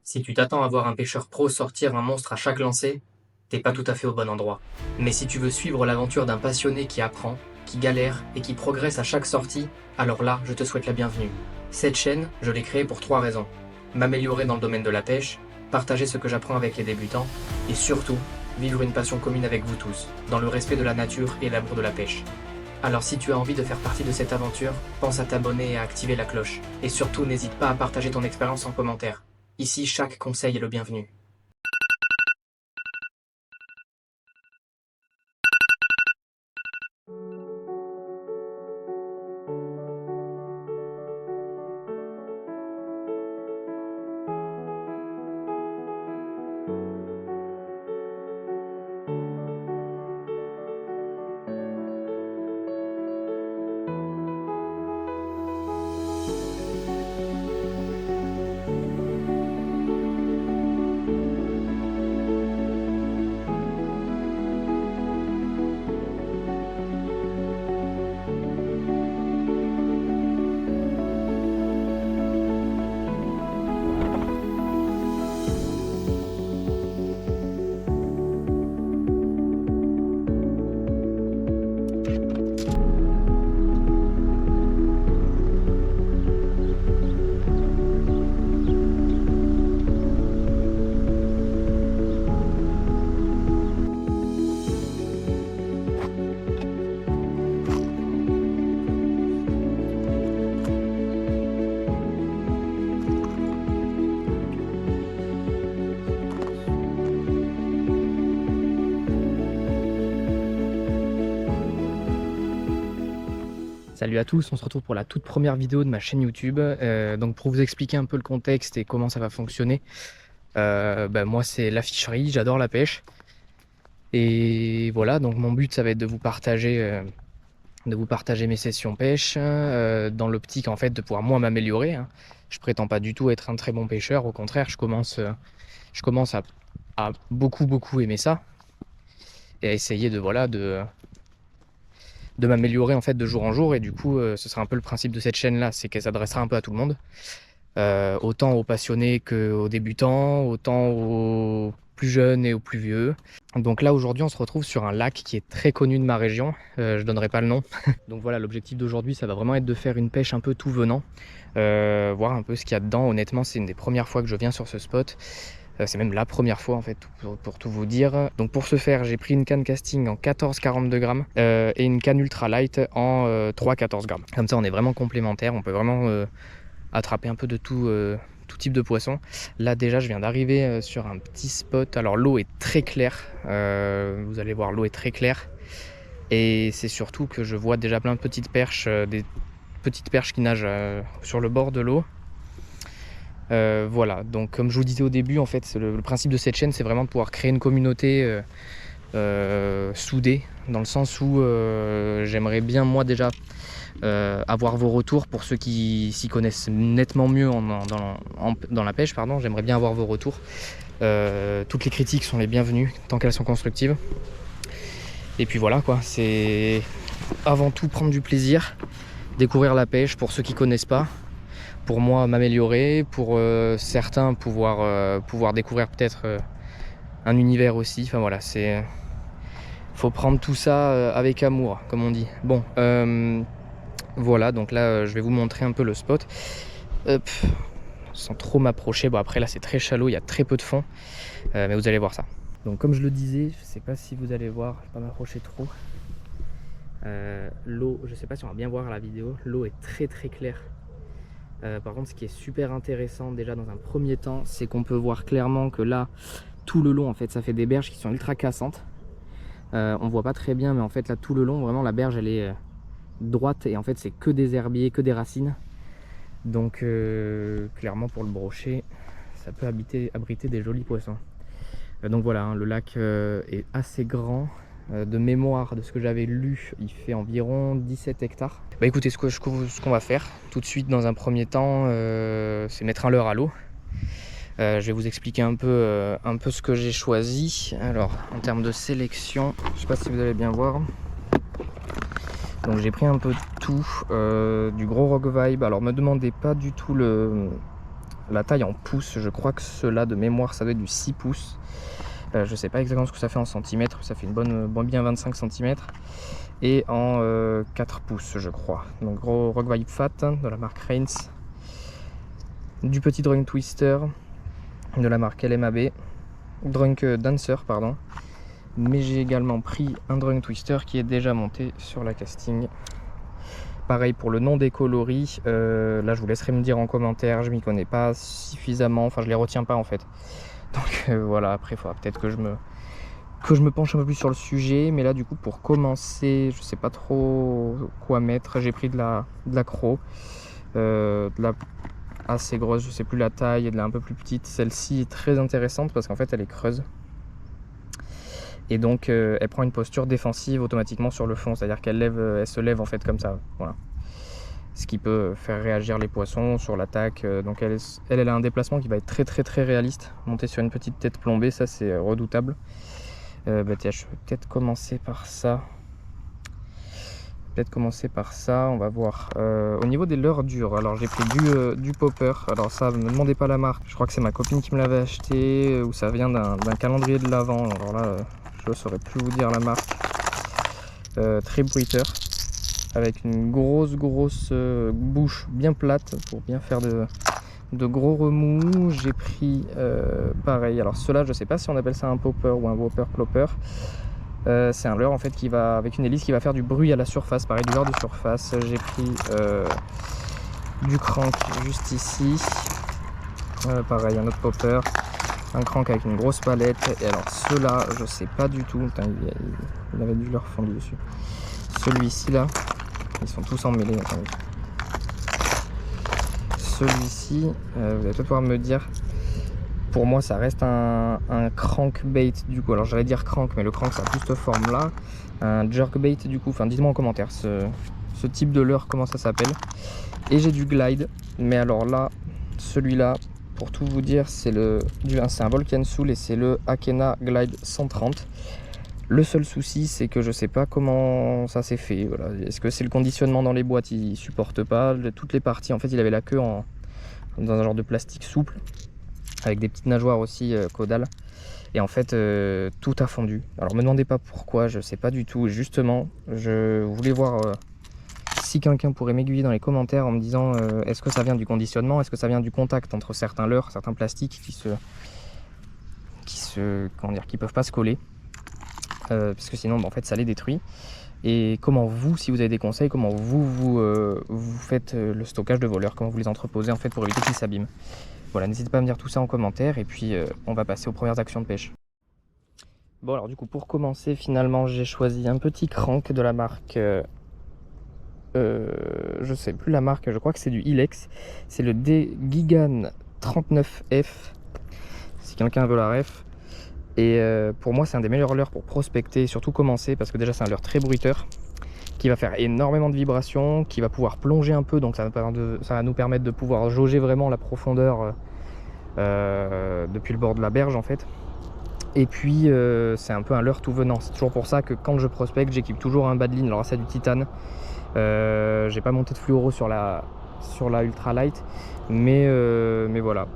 Si tu t'attends à voir un pêcheur pro sortir un monstre à chaque lancer, t'es pas tout à fait au bon endroit. Mais si tu veux suivre l'aventure d'un passionné qui apprend, qui galère et qui progresse à chaque sortie, alors là, je te souhaite la bienvenue. Cette chaîne, je l'ai créée pour 3 raisons. M'améliorer dans le domaine de la pêche, partager ce que j'apprends avec les débutants, et surtout, vivre une passion commune avec vous tous, dans le respect de la nature et l'amour de la pêche. Alors si tu as envie de faire partie de cette aventure, pense à t'abonner et à activer la cloche. Et surtout, n'hésite pas à partager ton expérience en commentaire. Ici, chaque conseil est le bienvenu. Salut à tous, on se retrouve pour la toute première vidéo de ma chaîne YouTube. Donc pour vous expliquer un peu le contexte et comment ça va fonctionner, moi c'est la ficherie, j'adore la pêche. Et voilà, donc mon but ça va être de vous partager mes sessions pêche dans l'optique en fait de pouvoir moi m'améliorer, hein. Je prétends pas du tout être un très bon pêcheur, au contraire je commence à beaucoup aimer ça et à essayer de m'améliorer en fait de jour en jour. Et du coup ce sera un peu le principe de cette chaîne là, c'est qu'elle s'adressera un peu à tout le monde, autant aux passionnés qu'aux débutants, autant aux plus jeunes et aux plus vieux. Donc là aujourd'hui on se retrouve sur un lac qui est très connu de ma région, je donnerai pas le nom. Donc voilà, l'objectif d'aujourd'hui ça va vraiment être de faire une pêche un peu tout venant, voir un peu ce qu'il y a dedans. Honnêtement c'est une des premières fois que je viens sur ce spot. C'est même la première fois en fait, pour tout vous dire. Donc pour ce faire, j'ai pris une canne casting en 14-42 grammes et une canne ultra light en 3-14 grammes. Comme ça on est vraiment complémentaires, on peut vraiment attraper un peu de tout type de poisson. Là déjà je viens d'arriver sur un petit spot. Alors l'eau est très claire, vous allez voir, l'eau est très claire. Et c'est surtout que je vois déjà plein de petites perches, des petites perches qui nagent sur le bord de l'eau. Voilà, donc comme je vous disais au début, en fait le principe de cette chaîne c'est vraiment de pouvoir créer une communauté soudée, dans le sens où j'aimerais bien moi déjà avoir vos retours. Pour ceux qui s'y connaissent nettement mieux dans la pêche, pardon, j'aimerais bien avoir vos retours. Toutes les critiques sont les bienvenues tant qu'elles sont constructives. Et puis voilà quoi, c'est avant tout prendre du plaisir, découvrir la pêche pour ceux qui connaissent pas. Pour moi m'améliorer, pour certains pouvoir découvrir peut-être un univers aussi. Enfin voilà, faut prendre tout ça avec amour comme on dit. Bon, voilà, donc là je vais vous montrer un peu le spot. Hop, sans trop m'approcher. Bon après là c'est très shallow, il y a très peu de fond, mais vous allez voir ça. Donc comme je le disais, je sais pas si vous allez voir, je vais pas m'approcher trop. L'eau, je sais pas si on va bien voir la vidéo, l'eau est très claire. Par contre ce qui est super intéressant déjà dans un premier temps, c'est qu'on peut voir clairement que là tout le long en fait ça fait des berges qui sont ultra cassantes. On voit pas très bien, mais en fait là tout le long vraiment la berge elle est droite et en fait c'est que des herbiers, que des racines. Donc clairement pour le brochet ça peut abriter des jolis poissons. Donc voilà, hein, le lac est assez grand. De mémoire de ce que j'avais lu, il fait environ 17 hectares. Bah écoutez, ce qu'on va faire tout de suite dans un premier temps, c'est mettre un leurre à l'eau. Je vais vous expliquer un peu ce que j'ai choisi. Alors en termes de sélection, je sais pas si vous allez bien voir. Donc j'ai pris un peu de tout, du gros rock vibe. Alors me demandez pas du tout la taille en pouces. Je crois que ceux-là de mémoire ça doit être du 6 pouces. Je sais pas exactement ce que ça fait en centimètres, ça fait une bonne bien 25 cm. Et en 4 pouces je crois. Donc gros Rock Vibe Fat de la marque Reigns. Du petit Drunk Twister de la marque LMAB. Drunk Dancer pardon. Mais j'ai également pris un Drunk Twister qui est déjà monté sur la casting. Pareil pour le nom des coloris, là je vous laisserai me dire en commentaire, je m'y connais pas suffisamment, enfin je les retiens pas en fait. Donc voilà, après il faudra peut-être que je me penche un peu plus sur le sujet. Mais là du coup pour commencer, je sais pas trop quoi mettre. J'ai pris de la Cro, de la assez grosse, je sais plus la taille, et de la un peu plus petite. Celle-ci est très intéressante parce qu'en fait elle est creuse. Et donc elle prend une posture défensive automatiquement sur le fond, c'est-à-dire elle se lève en fait comme ça, voilà. Ce qui peut faire réagir les poissons sur l'attaque. Donc elle a un déplacement qui va être très réaliste. Monter sur une petite tête plombée, ça c'est redoutable. Tiens, je vais peut-être commencer par ça. On va voir. Au niveau des leurres dures, alors j'ai pris du popper. Alors ça, ne me demandez pas la marque. Je crois que c'est ma copine qui me l'avait acheté, ou ça vient d'un calendrier de l'Avent. Alors là, je ne saurais plus vous dire la marque. Très bruiteur, avec une grosse bouche bien plate pour bien faire de gros remous. J'ai pris pareil. Alors ceux-là, je sais pas si on appelle ça un popper ou un whopper plopper. C'est un leurre en fait qui va avec une hélice qui va faire du bruit à la surface, pareil, du leurre de surface. J'ai pris du crank juste ici, pareil, un autre popper, un crank avec une grosse palette. Et alors ceux-là, je sais pas du tout. Putain, il avait du leurre fondu dessus. Celui-ci là, ils sont tous emmêlés. Attendez. Celui-ci, vous allez peut-être pouvoir me dire. Pour moi, ça reste un crankbait du coup. Alors j'allais dire crank, mais le crank ça a plus cette forme là. Un jerkbait du coup. Enfin, dites-moi en commentaire ce type de leurre, comment ça s'appelle. Et j'ai du glide. Mais alors là, celui-là, pour tout vous dire, c'est un Volcan Soul et c'est le Akena Glide 130. Le seul souci, c'est que je sais pas comment ça s'est fait. Voilà. Est-ce que c'est le conditionnement dans les boîtes, il supporte pas toutes les parties. En fait, il avait la queue dans un genre de plastique souple, avec des petites nageoires aussi caudales. Et en fait, tout a fondu. Alors, me demandez pas pourquoi, je sais pas du tout. Justement, je voulais voir si quelqu'un pourrait m'aiguiller dans les commentaires en me disant est-ce que ça vient du conditionnement, est-ce que ça vient du contact entre certains leurres, certains plastiques qui peuvent pas se coller. Parce que sinon, en fait, ça les détruit. Et comment vous, si vous avez des conseils, comment vous faites le stockage de vos leurres, comment vous les entreposez en fait pour éviter qu'ils s'abîment. Voilà, n'hésitez pas à me dire tout ça en commentaire et puis on va passer aux premières actions de pêche. Bon alors du coup pour commencer, finalement j'ai choisi un petit crank de la marque, je sais plus la marque, je crois que c'est du Ilex. C'est le Gigan 39F, si quelqu'un veut la ref. Et pour moi c'est un des meilleurs leurres pour prospecter et surtout commencer, parce que déjà c'est un leurre très bruiteur, qui va faire énormément de vibrations, qui va pouvoir plonger un peu, donc ça va nous permettre de pouvoir jauger vraiment la profondeur depuis le bord de la berge en fait. Et puis c'est un peu un leurre tout venant. C'est toujours pour ça que quand je prospecte, j'équipe toujours un badline. Alors c'est du titane. J'ai pas monté de fluoro sur la ultralight, mais voilà.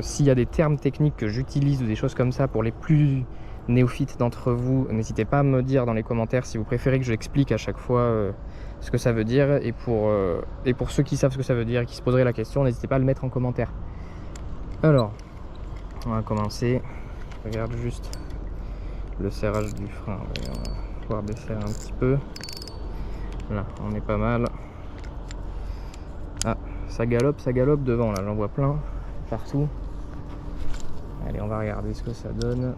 S'il y a des termes techniques que j'utilise ou des choses comme ça pour les plus néophytes d'entre vous, n'hésitez pas à me dire dans les commentaires si vous préférez que je explique à chaque fois ce que ça veut dire. Et pour ceux qui savent ce que ça veut dire et qui se poseraient la question, n'hésitez pas à le mettre en commentaire. Alors, on va commencer. Je regarde juste le serrage du frein. On va pouvoir desserrer un petit peu. Là, on est pas mal. Ah, ça galope devant, là, j'en vois plein partout. Allez, on va regarder ce que ça donne.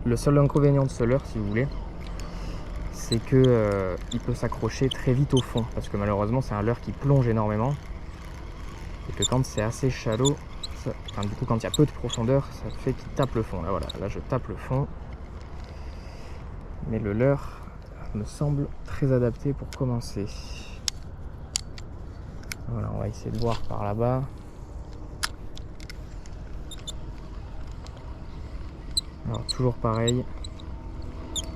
Le seul inconvénient de ce leurre, si vous voulez, c'est que il peut s'accrocher très vite au fond, parce que malheureusement c'est un leurre qui plonge énormément et que quand c'est assez shallow, du coup quand il y a peu de profondeur, ça fait qu'il tape le fond. Là voilà, là je tape le fond, mais le leurre me semble très adapté pour commencer. Voilà, on va essayer de voir par là-bas. Alors toujours pareil.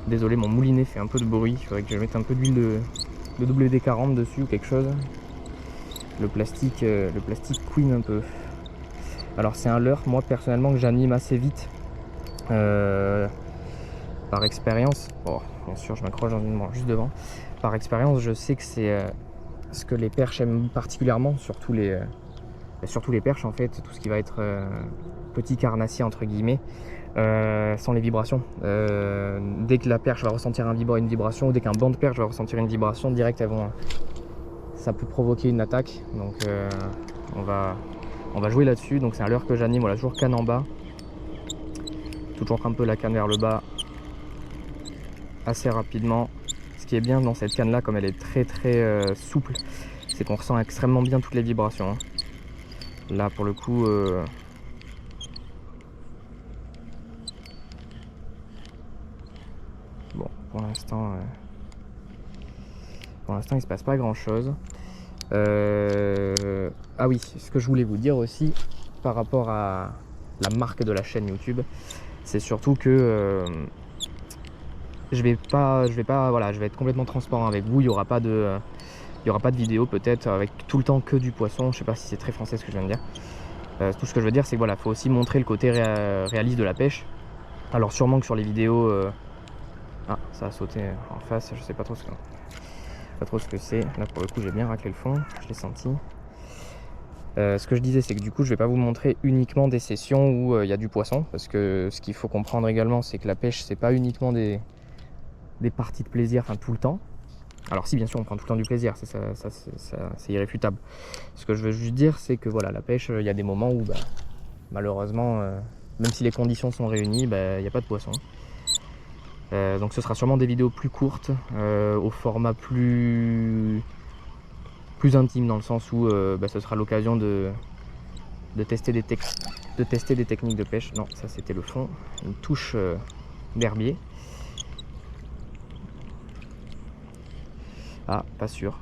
Désolé, mon moulinet fait un peu de bruit. Il faudrait que je mette un peu d'huile de WD-40 dessus ou quelque chose. le plastique couine un peu. Alors c'est un leurre, moi personnellement, que j'anime assez vite. Par expérience, bon, bien sûr je m'accroche dans une branche juste devant. Par expérience, je sais que c'est ce que les perches aiment particulièrement, surtout les perches en fait, tout ce qui va être petit carnassier entre guillemets, sont les vibrations. Dès que la perche va ressentir une vibration, ou dès qu'un banc de perche va ressentir une vibration, direct ça peut provoquer une attaque. Donc on va jouer là-dessus. Donc c'est un leurre que j'anime, voilà, toujours canne en bas, toujours un peu la canne vers le bas, assez rapidement. Ce qui est bien dans cette canne là, comme elle est très souple, c'est qu'on ressent extrêmement bien toutes les vibrations, hein. Là pour le coup bon, pour l'instant il se passe pas grand chose. Ah oui, ce que je voulais vous dire aussi par rapport à la marque de la chaîne YouTube, c'est surtout que je vais être complètement transparent avec vous. Il y aura pas de vidéo peut-être avec tout le temps que du poisson. Je sais pas si c'est très français ce que je viens de dire. Tout ce que je veux dire, c'est que voilà, faut aussi montrer le côté réaliste de la pêche. Alors sûrement que sur les vidéos, ah, ça a sauté en face, je sais pas trop ce que c'est. Là pour le coup, j'ai bien raclé le fond, je l'ai senti. Ce que je disais, c'est que du coup, je vais pas vous montrer uniquement des sessions où il y a du poisson, parce que ce qu'il faut comprendre également, c'est que la pêche, c'est pas uniquement des parties de plaisir, enfin tout le temps. Alors si, bien sûr, on prend tout le temps du plaisir, c'est irréfutable. Ce que je veux juste dire, c'est que voilà, la pêche, il y a des moments où malheureusement, même si les conditions sont réunies, il n'y a pas de poisson. Donc ce sera sûrement des vidéos plus courtes, au format plus intime, dans le sens où ce sera l'occasion de tester des techniques de pêche. Non, ça c'était le fond, une touche d'herbier. Ah, pas sûr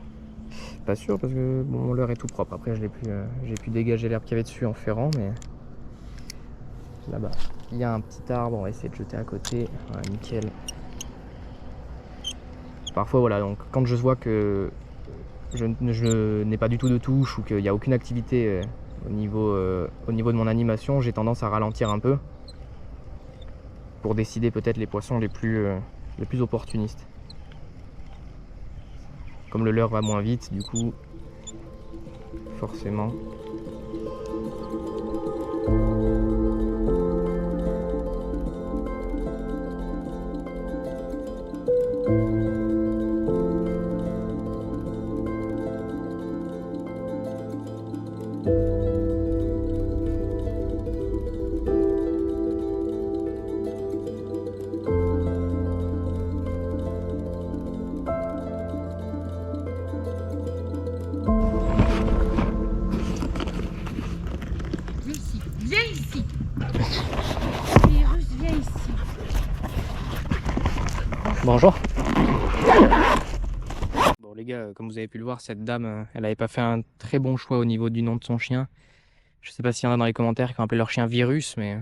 parce que bon, mon leurre est tout propre. Après j'ai pu dégager l'herbe qu'il y avait dessus en ferrant, mais là-bas il y a un petit arbre, on va essayer de jeter à côté. Voilà, nickel. Parfois voilà, donc quand je vois que je n'ai pas du tout de touche ou qu'il n'y a aucune activité au niveau de mon animation, j'ai tendance à ralentir un peu pour décider peut-être les poissons les plus opportunistes. Comme le leurre va moins vite, du coup, forcément. Viens ici. Virus, viens ici. Bonjour. Bon les gars, comme vous avez pu le voir, cette dame, elle avait pas fait un très bon choix au niveau du nom de son chien. Je sais pas s'il y en a dans les commentaires qui ont appelé leur chien Virus, mais...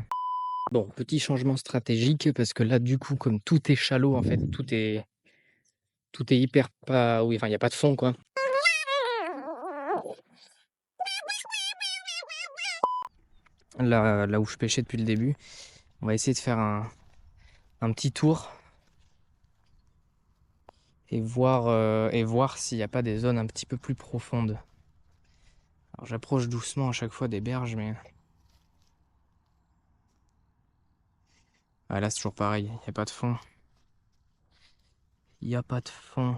Bon, petit changement stratégique, parce que là, du coup, comme tout est shallow, en fait, tout est hyper pas... Oui, enfin, il n'y a pas de fond, quoi. Là où je pêchais depuis le début, on va essayer de faire un petit tour et voir s'il n'y a pas des zones un petit peu plus profondes. Alors j'approche doucement à chaque fois des berges, mais... Ah, là, c'est toujours pareil, il n'y a pas de fond. Il n'y a pas de fond.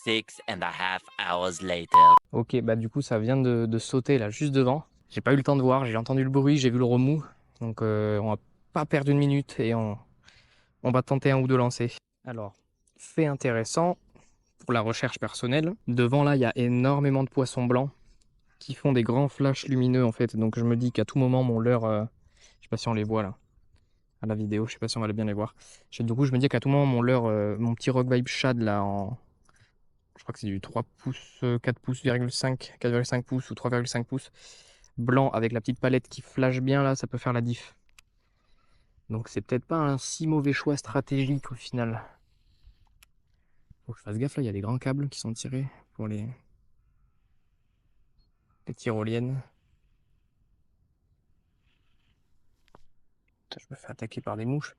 6.5 hours later. Ok, bah du coup, ça vient de sauter là, juste devant. J'ai pas eu le temps de voir, j'ai entendu le bruit, j'ai vu le remous. Donc on va pas perdre une minute et on va tenter un ou deux lancers. Alors, fait intéressant pour la recherche personnelle. Devant là, il y a énormément de poissons blancs qui font des grands flashs lumineux en fait. Donc je me dis qu'à tout moment, mon leurre... je sais pas si on les voit là, à la vidéo, je sais pas si on va bien les voir. Du coup, je me dis qu'à tout moment, mon leurre, mon petit Rock Vibe Shad là, je crois que c'est du 3 pouces, 4 pouces, 4,5 pouces ou 3,5 pouces, blanc avec la petite palette qui flash bien là, ça peut faire la diff. Donc c'est peut-être pas un si mauvais choix stratégique au final. Faut que je fasse gaffe là, il y a des grands câbles qui sont tirés pour les tyroliennes. Putain, je me fais attaquer par des mouches.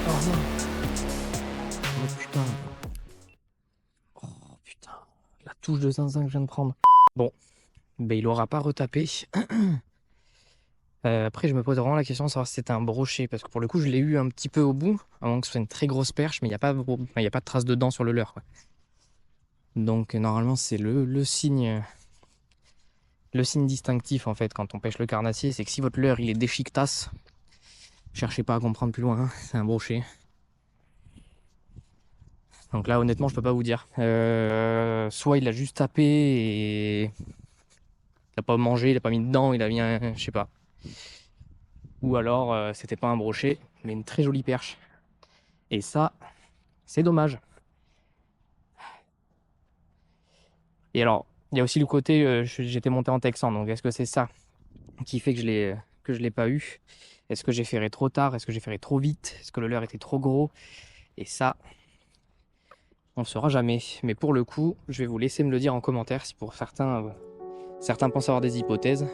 Oh non. Oh putain. Oh putain. La touche de zinzin que je viens de prendre. Bon, ben il aura pas retapé. Après, je me pose vraiment la question de savoir si c'était un brochet, parce que pour le coup, je l'ai eu un petit peu au bout, avant que ce soit une très grosse perche, mais il n'y a pas, il y a pas de trace de dents sur le leurre, quoi. Donc normalement, c'est le signe distinctif en fait quand on pêche le carnassier, c'est que si votre leurre il est déchiquetasse, cherchez pas à comprendre plus loin, hein, c'est un brochet. Donc là, honnêtement, je peux pas vous dire. Soit il a juste tapé et il a pas mangé, il a pas mis dedans, il a mis un, je sais pas. Ou alors c'était pas un brochet, mais une très jolie perche. Et ça, c'est dommage. Et alors, il y a aussi le côté, j'étais monté en texan, donc est-ce que c'est ça qui fait que je l'ai pas eu? Est-ce que j'ai ferré trop tard? Est-ce que j'ai ferré trop vite? Est-ce que le leurre était trop gros? Et ça, on ne saura jamais. Mais pour le coup, je vais vous laisser me le dire en commentaire si pour certains, certains pensent avoir des hypothèses.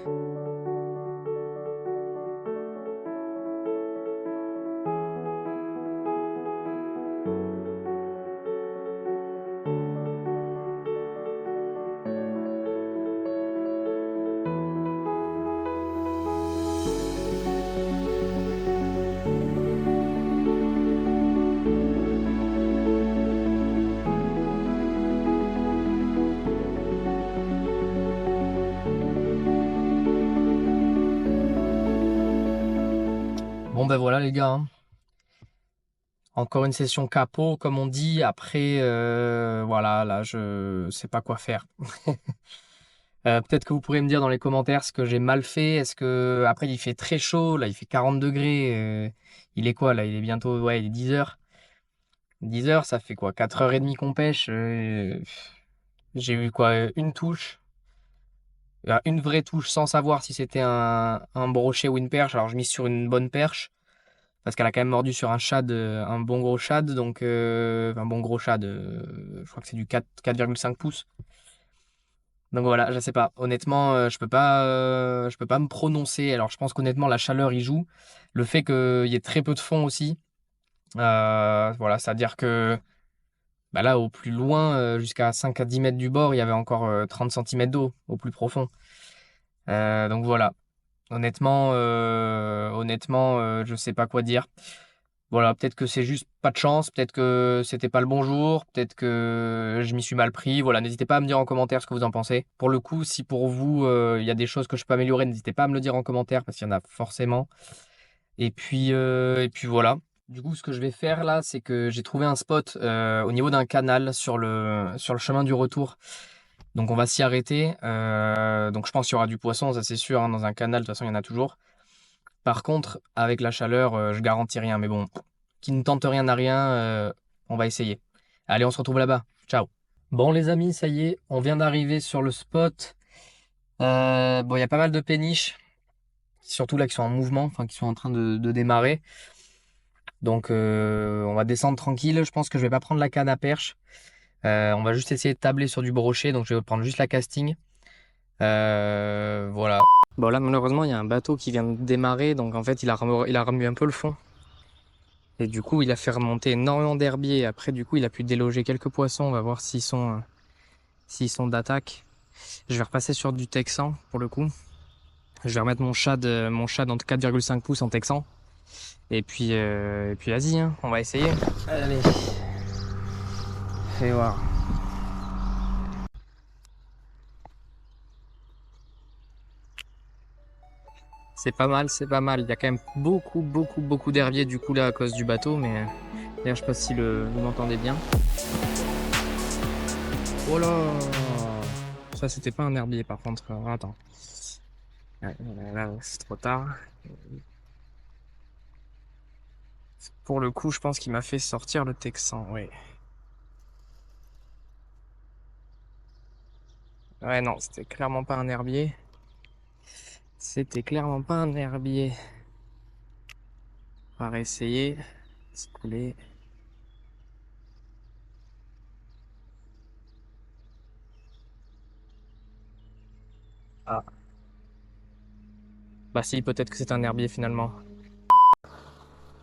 Bon ben voilà les gars, hein. Encore une session capot comme on dit. Après voilà, là je sais pas quoi faire. Peut-être que vous pourrez me dire dans les commentaires ce que j'ai mal fait. Est-ce que après il fait très chaud, là il fait 40 degrés. Il est quoi là? Il est bientôt, ouais, il est 10h. 10h, ça fait quoi? 4h30 qu'on pêche. J'ai eu quoi? Une touche. Une vraie touche sans savoir si c'était un brochet ou une perche. Alors je mise sur une bonne perche. Parce qu'elle a quand même mordu sur un shad, un bon gros shad, donc un bon gros shad, je crois que c'est du 4,5 pouces. Donc voilà, je sais pas. Honnêtement, je peux pas me prononcer. Alors je pense qu'honnêtement la chaleur y joue. Le fait qu'il y ait très peu de fond aussi. Voilà, c'est-à-dire que bah là au plus loin, jusqu'à 5 à 10 mètres du bord, il y avait encore 30 cm d'eau au plus profond. Donc voilà. Honnêtement, je sais pas quoi dire. Voilà, peut-être que c'est juste pas de chance, peut-être que c'était pas le bon jour, peut-être que je m'y suis mal pris. Voilà, n'hésitez pas à me dire en commentaire ce que vous en pensez. Pour le coup, si pour vous, il y a des choses que je peux améliorer, n'hésitez pas à me le dire en commentaire parce qu'il y en a forcément. Et puis voilà. Du coup, ce que je vais faire là, c'est que j'ai trouvé un spot au niveau d'un canal sur le chemin du retour. Donc on va s'y arrêter. Donc je pense qu'il y aura du poisson, ça c'est sûr, hein, dans un canal, de toute façon il y en a toujours. Par contre, avec la chaleur, je garantis rien. Mais bon, qui ne tente rien n'a rien, on va essayer. Allez, on se retrouve là-bas. Ciao. Bon les amis, ça y est, on vient d'arriver sur le spot. Bon, il y a pas mal de péniches, surtout là qui sont en mouvement, enfin qui sont en train de démarrer. Donc on va descendre tranquille. Je pense que je vais pas prendre la canne à perche. On va juste essayer de tabler sur du brochet, donc je vais prendre juste la casting. Voilà. Bon là malheureusement il y a un bateau qui vient de démarrer, donc en fait il a remué un peu le fond. Et du coup il a fait remonter énormément d'herbiers. Après du coup il a pu déloger quelques poissons, on va voir s'ils sont d'attaque. Je vais repasser sur du texan pour le coup. Je vais remettre mon shad entre 4,5 pouces en texan. Et puis vas-y, hein, on va essayer. Allez. Fais voir. C'est pas mal, c'est pas mal. Il y a quand même beaucoup d'herbiers du coup là à cause du bateau, mais d'ailleurs je sais pas si vous m'entendez bien. Oh là! Ça c'était pas un herbier par contre. Attends. Là, c'est trop tard. Pour le coup, je pense qu'il m'a fait sortir le texan, oui. Ouais, non, c'était clairement pas un herbier. C'était clairement pas un herbier. On va réessayer. C'est coulé. Ah. Bah si, peut-être que c'est un herbier finalement.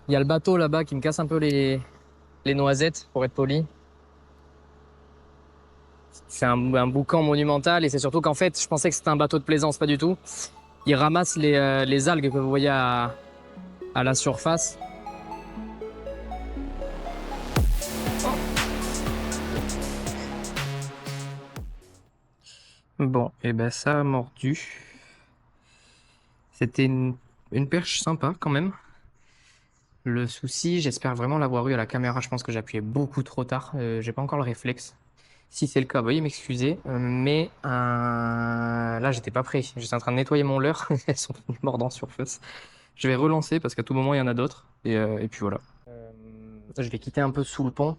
Il y a le bateau là-bas qui me casse un peu les noisettes, pour être poli. C'est un boucan monumental et c'est surtout qu'en fait, je pensais que c'était un bateau de plaisance, pas du tout. Il ramasse les algues que vous voyez à la surface. Bon, et ben ça a mordu. C'était une perche sympa quand même. Le souci, j'espère vraiment l'avoir eu à la caméra. Je pense que j'ai appuyé beaucoup trop tard. J'ai pas encore le réflexe. Si c'est le cas, veuillez m'excuser. Mais là, j'étais pas prêt. J'étais en train de nettoyer mon leurre. Elles sont mortes en surface. Je vais relancer parce qu'à tout moment, il y en a d'autres. Et puis voilà. Je vais quitter un peu sous le pont.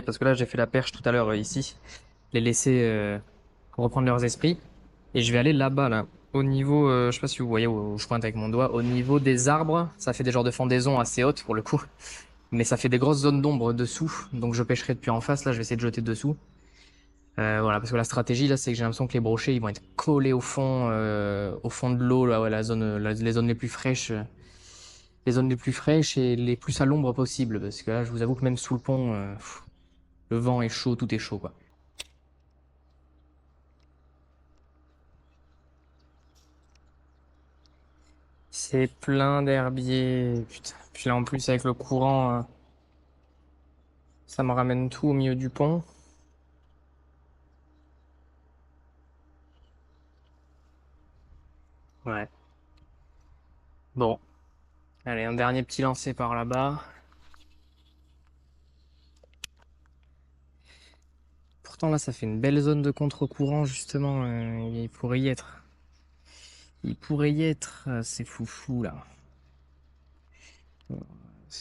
Parce que là, j'ai fait la perche tout à l'heure ici. Les laisser reprendre leurs esprits. Et je vais aller là-bas, là. Au niveau, je sais pas si vous voyez où je pointe avec mon doigt, au niveau des arbres, ça fait des genres de fendaisons assez hautes pour le coup. Mais ça fait des grosses zones d'ombre dessous. Donc je pêcherai depuis en face. Là, je vais essayer de jeter dessous. Voilà, parce que la stratégie, là, c'est que j'ai l'impression que les brochets, ils vont être collés au fond de l'eau, là, ouais, les zones les plus fraîches. Les zones les plus fraîches et les plus à l'ombre possible. Parce que là, je vous avoue que même sous le pont, le vent est chaud, tout est chaud, quoi. C'est plein d'herbiers, putain. Puis là, en plus, avec le courant, ça me ramène tout au milieu du pont. Ouais. Bon. Allez, un dernier petit lancer par là-bas. Pourtant, là, ça fait une belle zone de contre-courant, justement. Il pourrait y être. Il pourrait y être. C'est foufou, là.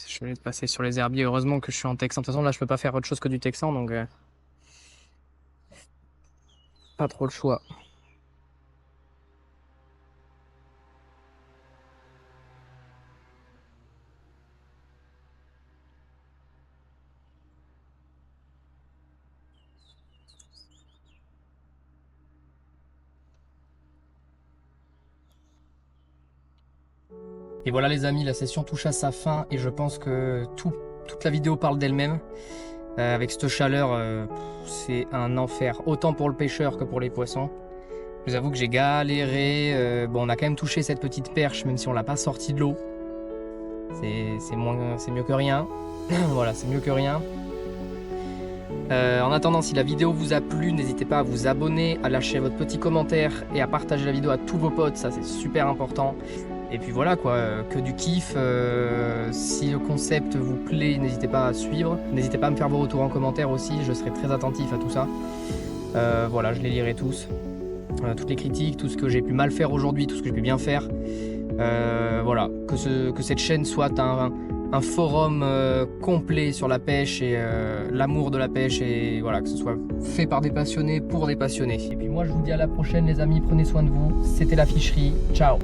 Je vais passer sur les herbiers. Heureusement que je suis en texan. De toute façon, là, je peux pas faire autre chose que du texan, donc pas trop le choix. Et voilà les amis, la session touche à sa fin et je pense que toute la vidéo parle d'elle-même. Avec cette chaleur, c'est un enfer, autant pour le pêcheur que pour les poissons. Je vous avoue que j'ai galéré. Bon, on a quand même touché cette petite perche, même si on l'a pas sortie de l'eau. C'est mieux que rien. Voilà, c'est mieux que rien. En attendant, si la vidéo vous a plu, n'hésitez pas à vous abonner, à lâcher votre petit commentaire et à partager la vidéo à tous vos potes, ça c'est super important. Et puis voilà quoi, que du kiff. Si le concept vous plaît, n'hésitez pas à suivre. N'hésitez pas à me faire vos retours en commentaire aussi, je serai très attentif à tout ça. Voilà, je les lirai tous. Toutes les critiques, tout ce que j'ai pu mal faire aujourd'hui, tout ce que j'ai pu bien faire. Voilà, que cette chaîne soit un forum complet sur la pêche et l'amour de la pêche, et voilà, que ce soit fait par des passionnés pour des passionnés. Et puis moi je vous dis à la prochaine les amis, prenez soin de vous, c'était la Ficherie, ciao.